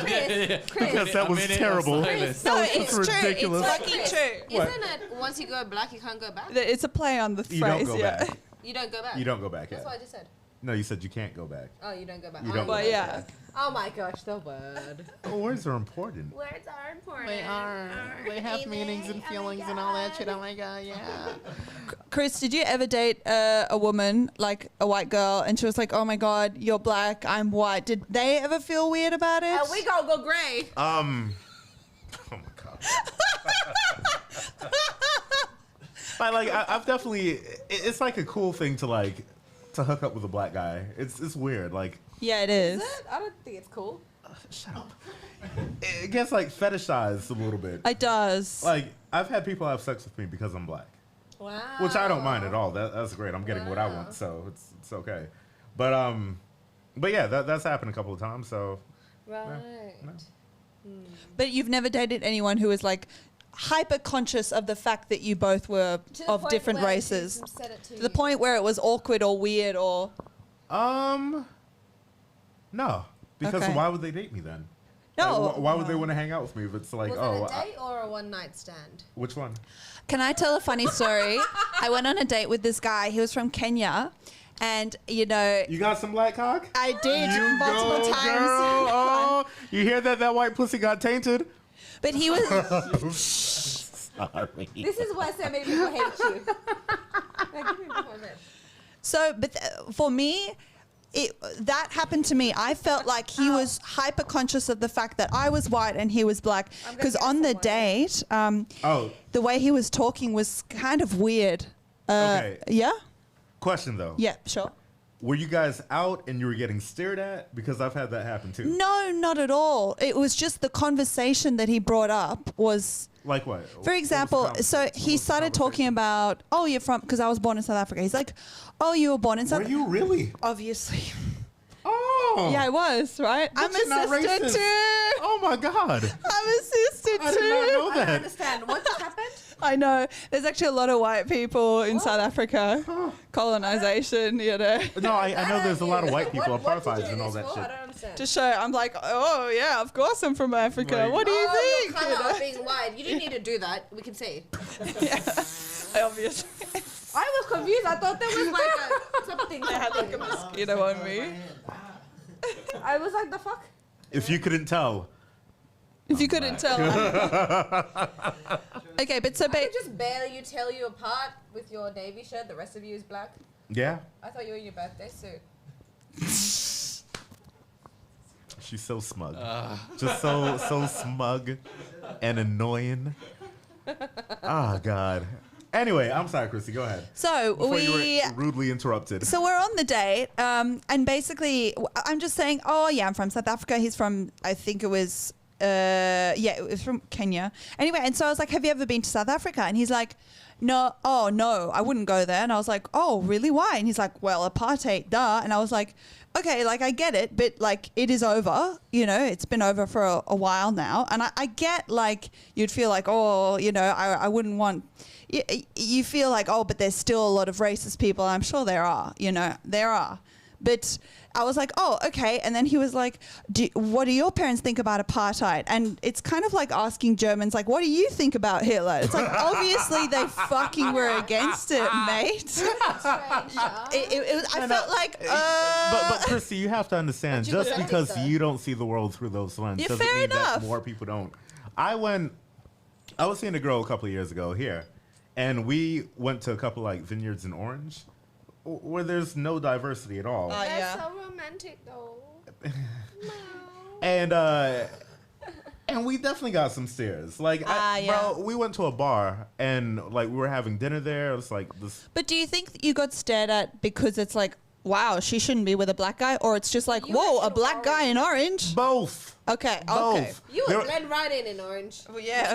Because that was terrible. No, it's true. ridiculous. It's fucking true. Isn't it once you go black, you can't go back? It's a play on the You phrase, don't go yeah. back. You don't go back. You don't go back, That's yeah. what I just said. No, you said you can't go back. Oh, you don't go back. You don't But go yeah. back. Oh my gosh, the word. Oh, words are important. Words are important. They are. They have meanings and feelings and all that shit. Oh my god, yeah. Chris, did you ever date a woman, like a white girl, and she was like, oh my God, you're black, I'm white. Did they ever feel weird about it? We gonna go gray. Oh my God. I've definitely. It's like a cool thing to hook up with a black guy. It's weird. Like, Yeah, it is. Is it? I don't think it's cool. shut up. It gets like fetishized a little bit. It does. Like, I've had people have sex with me because I'm black. Wow. Which I don't mind at all. That's great. I'm getting what I want, so it's okay. But yeah, that's happened a couple of times. So Right. But you've never dated anyone who was like hyper conscious of the fact that you both were To the of point different where races. she said it to To the you. point where it was awkward or weird or. no, because Okay. why would they date me then? No. Like, why would they want to hang out with me if it's like, Was oh, it a date or a one night stand? which one? Can I tell a funny story? I went on a date with this guy. He was from Kenya. And, you know. You got some black cock? I did You multiple go, times. girl. Oh, you hear that? That white pussy got tainted. But he was. Sorry. This is why so many people hate you. Now, give me a moment. So, but for me, that happened to me. I felt like he was hyper conscious of the fact that I was white and he was black. Because on the date, the way he was talking was kind of weird. Okay. Yeah? Question though. Yeah, sure. Were you guys out and you were getting stared at? Because I've had that happen too. No, not at all. It was just the conversation that he brought up was. Like what? For example, so he started talking about, oh, you're from, because I was born in South Africa. He's like, oh, you were born in South Africa. Were you really? Obviously. Oh. No. Yeah, I was, right? I'm a you're not sister racist. too. Oh my God. I'm a sister too. I did not know I don't that. understand. What just happened? I know. There's actually a lot of white people in South Africa. Colonization, you know. No, I know there's a lot of white people, What you apartheid doing and all this that for? I shit. don't understand. To show, I'm like, oh yeah, of course I'm from Africa. Like- What do you Your think? colour You know? of being white. You didn't need to do that. We can see. Obviously. I was confused. I thought there was like something. I had like a mosquito on me. I was like, the fuck? If you couldn't tell. If you couldn't tell. Okay, but so I could just barely tell you apart with your navy shirt. The rest of you is black. Yeah. I thought you were in your birthday suit. She's so smug. Just so smug and annoying. Oh, God. Anyway, I'm sorry, Christy. Go ahead. So Before you were rudely interrupted. So we're on the date, and basically, I'm just saying, oh yeah, I'm from South Africa. He's from, I think it was, it was from Kenya. Anyway, and so I was like, have you ever been to South Africa? And he's like, no, I wouldn't go there. And I was like, oh, really? Why? And he's like, well, apartheid, duh. And I was like, okay, like I get it, but like it is over, you know, it's been over for a while now. And I get like, you'd feel like, oh, you know, I wouldn't want, you feel like, oh, but there's still a lot of racist people. I'm sure there are, you know, there are. But I was like, oh, okay. And then he was like, what do your parents think about apartheid? And it's kind of like asking Germans, like, what do you think about Hitler? It's like, obviously they fucking were against it, mate. I felt like, But Christy, you have to understand, But you just look because at it, though. you don't see the world through those lenses Yeah, doesn't fair mean enough. that more people don't. I was seeing a girl a couple of years ago here, and we went to a couple like vineyards in Orange where there's no diversity at all. That's so romantic, though. And we definitely got some stares. Like, bro, we went to a bar and like we were having dinner there. It was like this. But do you think that you got stared at because it's like, wow, she shouldn't be with a black guy? Or it's just like, whoa, a black guy in orange? Both. Okay, Both. okay. You would blend right in orange. Well, yeah.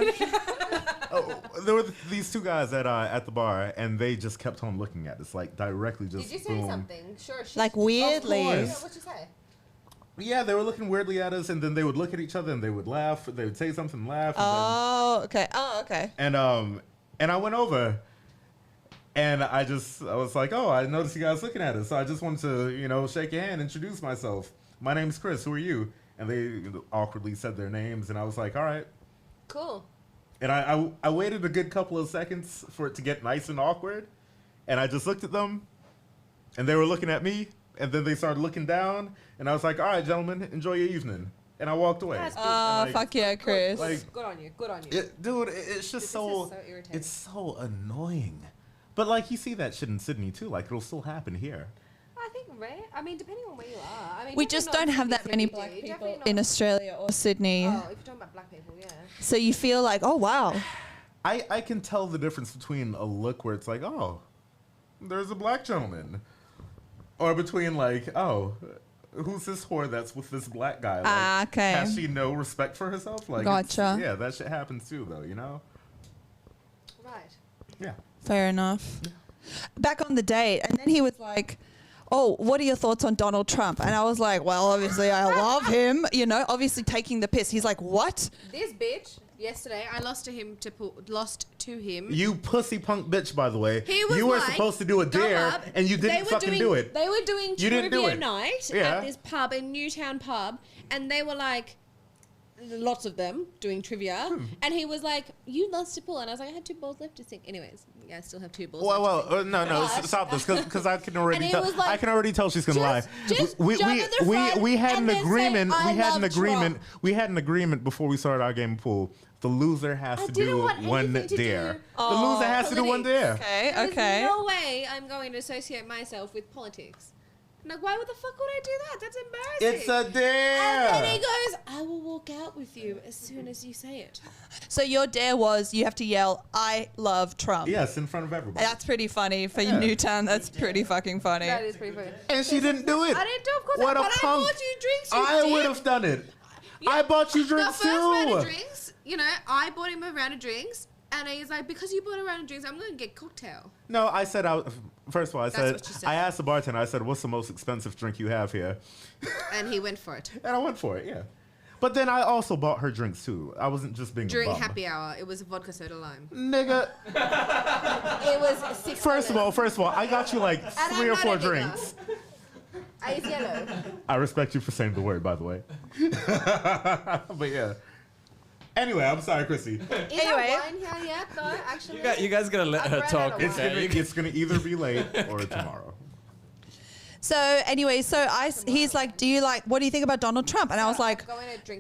There were these two guys at the bar, and they just kept on looking at us, like directly. Just Did you say boom. something? Sure. Like weirdly. Of course. What'd you say? Yeah, they were looking weirdly at us, and then they would look at each other, and they would laugh. They would say something, laugh. Oh, okay. Oh, okay. And I went over, and I was like, oh, I noticed you guys looking at us, so I just wanted to, shake your hand, introduce myself. My name's Chris. Who are you? And they awkwardly said their names, and I was like, all right. Cool. And I waited a good couple of seconds for it to get nice and awkward, and I just looked at them, and they were looking at me, and then they started looking down, and I was like, all right, gentlemen, enjoy your evening. And I walked away. Oh, fuck yeah, Chris. Good on you. Good on you. Dude, it's just so irritating. it's so annoying. But like you see that shit in Sydney too. Like it'll still happen here. I think rare. I mean, depending on where you are. I mean, We definitely just not don't have Sydney that many CBD, black people definitely not- in Australia or Sydney. Oh, if you're talking about black people, yeah. So you feel like, oh, wow. I can tell the difference between a look where it's like, oh, there's a black gentleman, or between like, oh, who's this whore that's with this black guy? Like, okay. Has she no respect for herself? Like, it's- Gotcha. Yeah, that shit happens too, though. You know. Right. Yeah. Fair enough. Back on the date, and then he was like, oh, what are your thoughts on Donald Trump? And I was like, well, obviously I love him, obviously taking the piss. He's like, what? This bitch yesterday, I lost to him. You pussy punk bitch, by the way. He was you were like, supposed to do a dare, "Dub, and you didn't fucking do it. They were doing You didn't do trivia it. night Yeah. at this pub in Newtown pub, and they were like, lots of them doing trivia, and he was like, you lost a ball, and I was like, I had 2 balls left to sink. Anyways, yeah, I still have 2 balls. Well, no, But- stop this, because I can already And he tell. was like, I can already tell she's gonna lie. just jump in the front We had and an then say, agreement. "I We had an love agreement. Trump." We had an agreement before we started our game of pool. The loser has to didn't do want one anything to dare. do- The loser has to do one dare. Okay, There's okay. no way I'm going to associate myself with politics. I'm like, why the fuck would I do that? That's embarrassing. It's a dare. And then he goes, I will walk out with you as soon as you say it. So your dare was you have to yell, I love Trump. Yes, in front of everybody. That's pretty funny for Yeah. Newtown. That's pretty fucking funny. That is pretty funny. And she didn't do it. I didn't do it, of course. What But a I punk. bought you drinks, you I dick. would have done it. I bought you drinks the first round too. of drinks, I bought him a round of drinks, And he's like, because you bought a round of drinks, I'm going to get cocktail. No, I said, first of all, That's what you said. I asked the bartender, I said, what's the most expensive drink you have here? And he went for it. And I went for it, yeah. But then I also bought her drinks too. I wasn't just being During a bum. happy hour, it was vodka soda lime. Nigga. It was $6. First of all, I got you like And 3 or I'm 4 not a nigger. drinks. It's yellow. I respect you for saying the word, by the way. But yeah. Anyway, I'm sorry, Chrissy. Is there wine here yet, though, actually? You guys gotta let her talk. It's gonna either be late or tomorrow. So anyway, he's like, what do you think about Donald Trump? And I was like,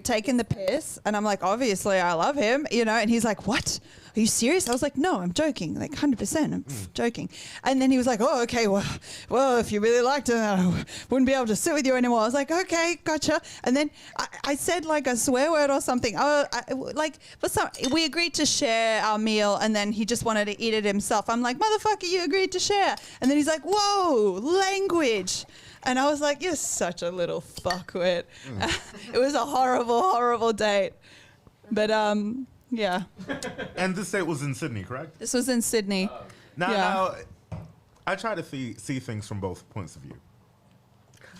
taking the piss. And I'm like, obviously I love him, And he's like, what? Are you serious? I was like, no, I'm joking. Like 100%, I'm joking. And then he was like, oh, okay, well, if you really liked it, I wouldn't be able to sit with you anymore. I was like, okay, gotcha. And then I said like a swear word or something. We agreed to share our meal, and then he just wanted to eat it himself. I'm like, motherfucker, you agreed to share. And then he's like, whoa, language. And I was like, you're such a little fuckwit. It was a horrible, horrible date. But, yeah. And this date was in Sydney, correct? This was in Sydney. Now, I try to see things from both points of view.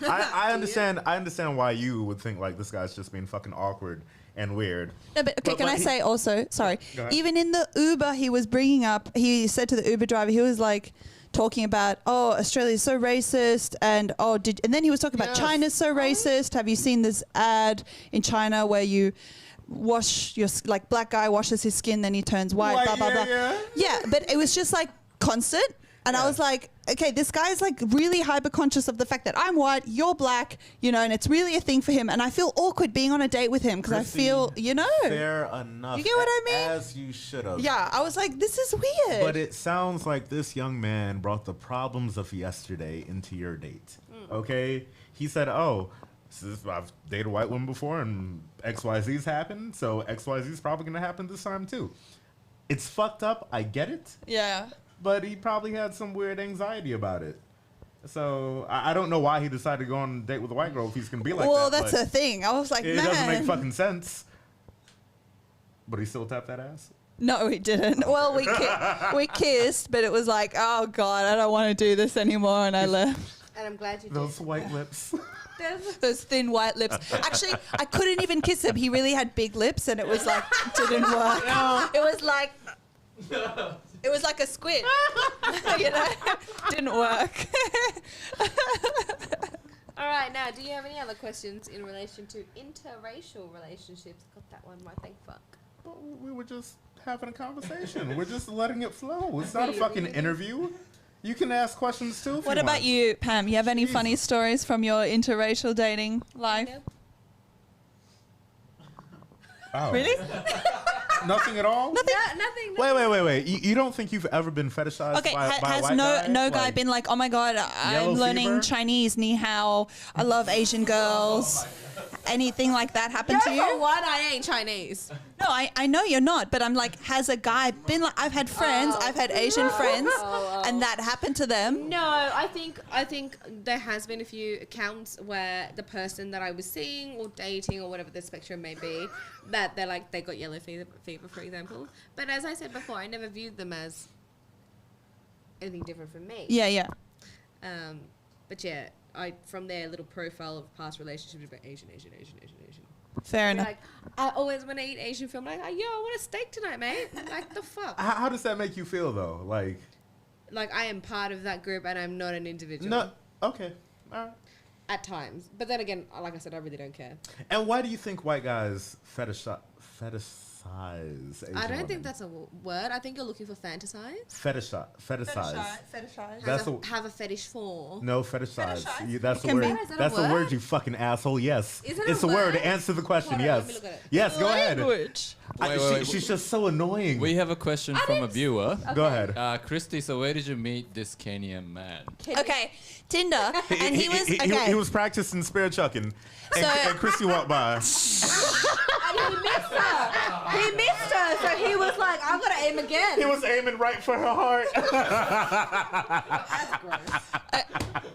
I understand why you would think like this guy's just being fucking awkward and weird. No, but okay, can I say also, sorry, even in the Uber he was bringing up, he said to the Uber driver, he was like talking about, oh, Australia's so racist, and and then he was talking about China's so racist. Have you seen this ad in China where you wash your, like, black guy washes his skin, then he turns white, blah, blah, blah. Yeah, but it was just like constant. And I was like, okay, this guy's like really hyper conscious of the fact that I'm white, you're black, and it's really a thing for him. And I feel awkward being on a date with him because I feel, fair enough. You get what I mean? As you should have. Yeah, I was like, this is weird. But it sounds like this young man brought the problems of yesterday into your date. Okay? He said, I've dated a white woman before and XYZ's happened, so XYZ's probably going to happen this time too. It's fucked up. I get it. Yeah. But he probably had some weird anxiety about it. So I don't know why he decided to go on a date with a white girl if he's going to be like that. Well, that's the thing. I was like, it doesn't make fucking sense. But he still tapped that ass? No, he didn't. Well, we kissed, but it was like, oh, God, I don't want to do this anymore, and I left. And I'm glad you did. Those white lips. Those thin white lips. Actually, I couldn't even kiss him. He really had big lips, and it was like, didn't work. It was like... It was like a squid. Didn't work. All right, now, do you have any other questions in relation to interracial relationships? Got that one right, thank fuck. We were just having a conversation. We're just letting it flow. It's not a fucking interview. You can ask questions too. What about you, Pam? You have any funny stories from your interracial dating life? Oh. Really? Nothing at all? Nothing. Nothing. Wait. You don't think you've ever been fetishized by a has white guy? no guy been like, oh my God, I'm learning fever? Chinese, ni hao, I love Asian girls. Anything like that happen to you? For one, I ain't Chinese. No, I know you're not, but I'm like, has a guy been like, I've had friends, I've had Asian friends, and that happened to them. No, I think there has been a few accounts where the person that I was seeing or dating or whatever the spectrum may be, that they're like, they got yellow fever, for example. But as I said before, I never viewed them as anything different from me. Yeah. But yeah, from their little profile of past relationships, about Asian. Fair enough. Like, I always when I eat Asian food, I'm like, yo, I want a steak tonight, mate. Like, the fuck? How does that make you feel though? Like I am part of that group and I'm not an individual. No. Okay. All right. At times, but then again, like I said, I really don't care. And why do you think white guys fetishize Asian I don't women? think that's a word. I think you're looking for fantasize. Fetishize. Fetishize. Have a fetish for. No, fetishize. That's the Can word. be. Is that a That's the word? word, you fucking asshole. Yes. Is it It's a a word. word? Answer the question. Hold on, Yes. let me look at it. Yes, go ahead. Language. Wait. She's just so annoying. We have a question from a viewer. Go ahead. Christy, so where did you meet this Kenyan man? Okay, Tinder, and he was okay. He was practicing spear chucking, and Christy walked by. And he missed her. So he was like, I'm going to aim again. He was aiming right for her heart. That's gross.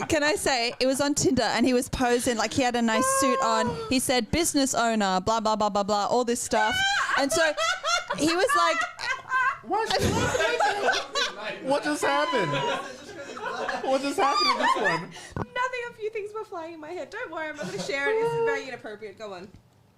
Can I say, it was on Tinder, and he was posing, like he had a nice suit on. He said business owner, blah, blah, blah, blah, blah, all this stuff. And so he was like, What just happened? What just happened in this one? Nothing. A few things were flying in my head. Don't worry, I'm not going to share it. It's very inappropriate. Go on.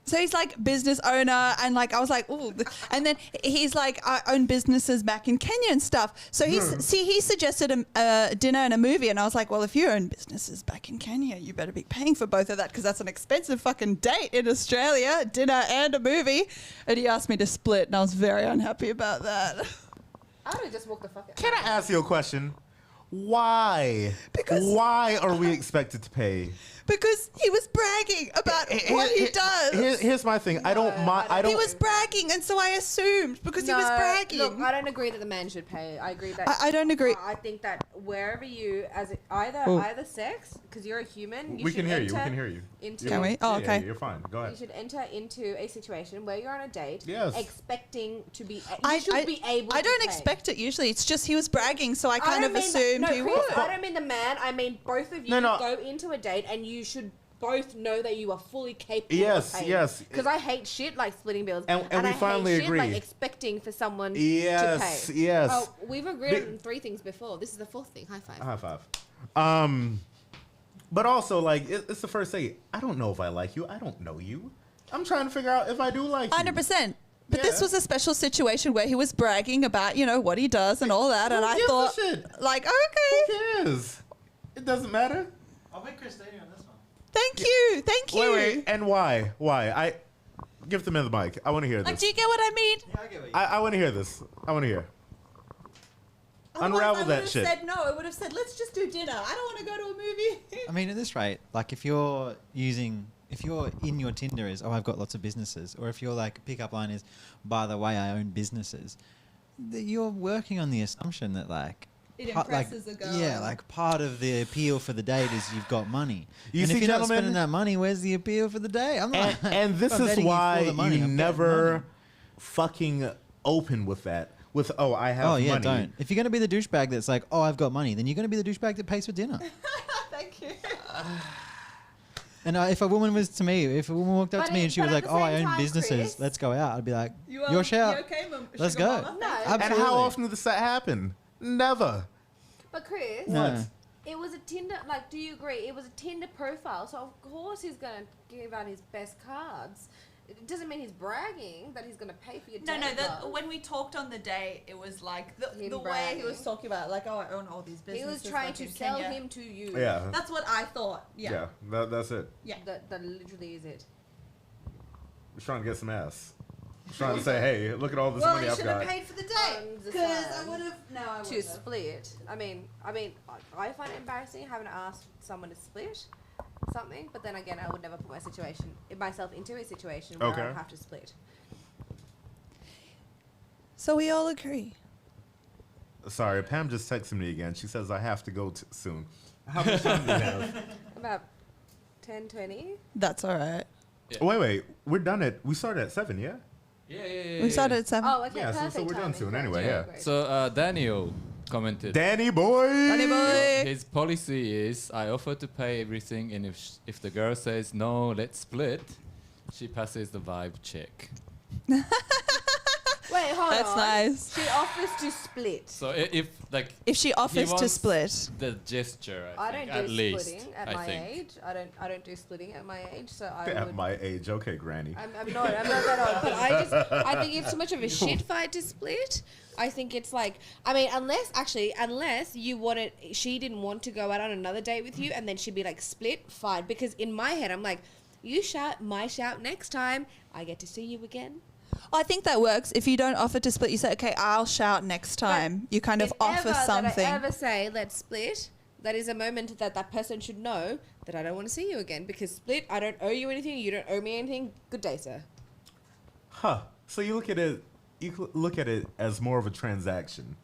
So he's like business owner, and like I was like, ooh, and then he's like, I own businesses back in Kenya and stuff. So he suggested a dinner and a movie, and I was like, well, if you own businesses back in Kenya, you better be paying for both of that because that's an expensive fucking date in Australia, dinner and a movie. And he asked me to split, and I was very unhappy about that. I would have just walked the fuck out. Can I ask you a question? Why? Why are we expected to pay? Because he was bragging about what he does. Here's my thing. I don't mind. He was bragging, and so I assumed because he was bragging. Look, I don't agree that the man should pay. I agree that I don't agree. I think that wherever you, either sex, because you're a human, you We should can hear you. enter We can hear you. Can we? Oh, okay. Yeah, you're fine. Go ahead. You should enter into a situation where you're on a date, Yes. expecting to be. I should be able. I don't to pay. expect it usually. It's just he was bragging, so I kind of assumed he Chris, would. I don't mean the man. I mean both of you go into a date and you should both know that you are fully capable of paying. Yes. Because I hate shit like splitting bills. And we I finally hate shit like agree. expecting for someone to Yes, pay. yes. Oh, we've agreed on 3 things before. This is the 4th thing. High five. High five. But also, like, it's the first date. I don't know if I like you. I don't know you. I'm trying to figure out if I do like you. 100%. But this was a special situation where he was bragging about, what he does and all that. And I thought, like, okay. Who cares? It doesn't matter. I'll make Christie on this one. Thank you. Thank you. Wait. And why? Why? Give the man the mic. I want to hear Like, this. do you get what I mean? Yeah, I get what you I want to hear this. I want to hear. Unravel that shit. I would have said no. I would have said, let's just do dinner. I don't want to go to a movie. I mean, at this rate, like if you're in your Tinder is, I've got lots of businesses, or if your like pickup line is, by the way, I own businesses, you're working on the assumption that like it impresses a girl. Yeah, like part of the appeal for the date is you've got money. You and see, if you're not gentlemen, spending that money, where's the appeal for the date? I'm not. And this if I'm is dating why for the money, you I've got never money. fucking open with that. With, I have money. Don't. If you're going to be the douchebag that's like, I've got money, then you're going to be the douchebag that pays for dinner. Thank you. And if a woman was to me, if a woman walked up to me and she was like, I own businesses, Chris, let's go out, I'd be like, You your shout. You okay, Let's sugar go. mama? No. And Absolutely. how often does that happen? Never. But Chris, No. it was a Tinder. Like, do you agree? It was a Tinder profile, so of course he's gonna give out his best cards. It doesn't mean he's bragging that he's gonna pay for your date. When we talked on the day, it was like the way bragging. he was talking about, like, I own all these He businesses. was trying like to in sell Kenya. him to you. Yeah. That's what I thought. Yeah. That's it. Yeah. That literally is it. He's trying to get some ass. He's trying to say, hey, look at all this Well, money he I've should have got. paid for the date. Because I would have. No, I would To have. split. I mean, I find it embarrassing having to ask someone to split something, but then again, I would never put myself into a situation where I would have to split. So we all agree. Sorry, Pam just texted me again. She says I have to go soon. How much time do you have? About 10, 20. That's all right. Yeah. Wait. We're done we started at 7, yeah? Yeah. We started at 7. Oh, okay. Yeah, perfect so we're done timing. soon Great, anyway, great, yeah. great. So Daniel commented. Danny boy! Danny boy! His policy is I offer to pay everything, and if the girl says no, let's split, she passes the vibe check. Wait, hold That's on. nice. She offers to split. So if If she offers to wants split. the gesture, I think, don't at do least, splitting at I my think. age. I don't do splitting at my age. So I At would. my age, okay, granny. I'm not that old, but I think it's too much of a shit fight to split. I think it's like, I mean, unless you wanted, she didn't want to go out on another date with you, and then she'd be like, split, fine. Because in my head, I'm like, you shout, my shout next time, I get to see you again. I think that works. If you don't offer to split, you say, okay, I'll shout next time. You kind of offer something. That I ever say, let's split, that is a moment that person should know that I don't want to see you again. Because split, I don't owe you anything, you don't owe me anything. Good day, sir. Huh. So you look at it as more of a transaction.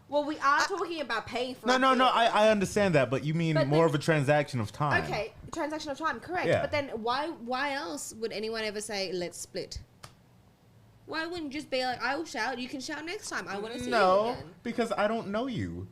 Well, we are talking about paying for No, I understand that, but you mean But more then- of a transaction of time. Okay, transaction of time, correct. Yeah. But then why else would anyone ever say, let's split? Why wouldn't you just be like, I will shout, you can shout next time. I want to see you again. Because I don't know you.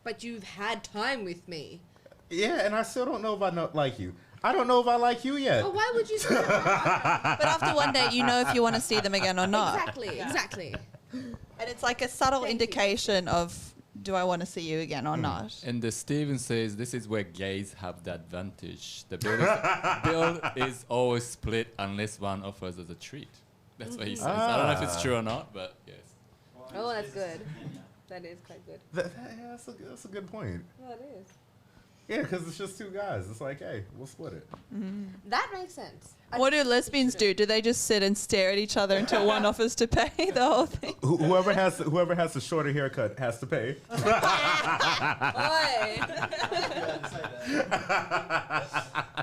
But you've had time with me. Yeah, and I still don't know if I like you. I don't know if I like you yet. Well, why would you say that? But after one date, you know if you want to see them again or not. Exactly. And it's like a subtle indication of, do I want to see you again or not? And the Steven says this is where gays have the advantage. The bill is always split unless one offers as a treat. That's what he says. I don't know if it's true or not, but yes. Oh, that's good. That is quite good. Yeah, that's a good point. Yeah, it is. Yeah, because it's just two guys. It's like, hey, we'll split it. That makes sense. What do lesbians do? Do they just sit and stare at each other until one offers to pay the whole thing? Whoever has the shorter haircut has to pay.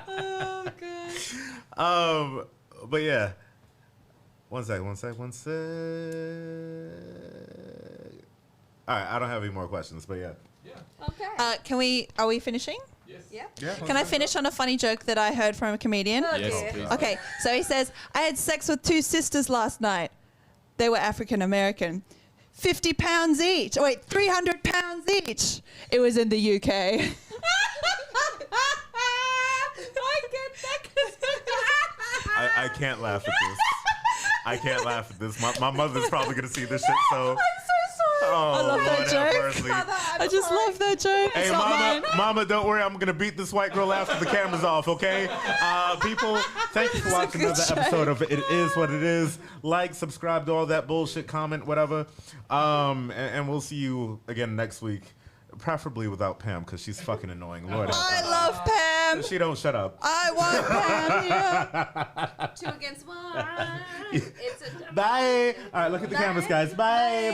Oh, God. But yeah. One sec. All right, I don't have any more questions, but yeah. Okay. Are we finishing? Yes. Yeah. Can I finish on a funny joke that I heard from a comedian? Yes, please. Okay, so he says, I had sex with 2 sisters last night. They were African American. 50 pounds each. Oh, wait, 300 pounds each. It was in the UK. I get that. I can't laugh at this. I can't laugh at this. My mother's probably going to see this shit, so... Oh, I love that Lord have joke. mercy. I just love that joke. Hey, It's not mama, don't worry. I'm going to beat this white girl after the camera's off, okay? People, thank you for watching another episode of It Is What It Is. Like, subscribe to all that bullshit, comment, whatever. And we'll see you again next week. Preferably without Pam, because she's fucking annoying. Lord, I love Pam. She don't shut up. I want Pam, yeah. 2 against 1. It's a Bye. All right, look at the cameras, guys. Bye.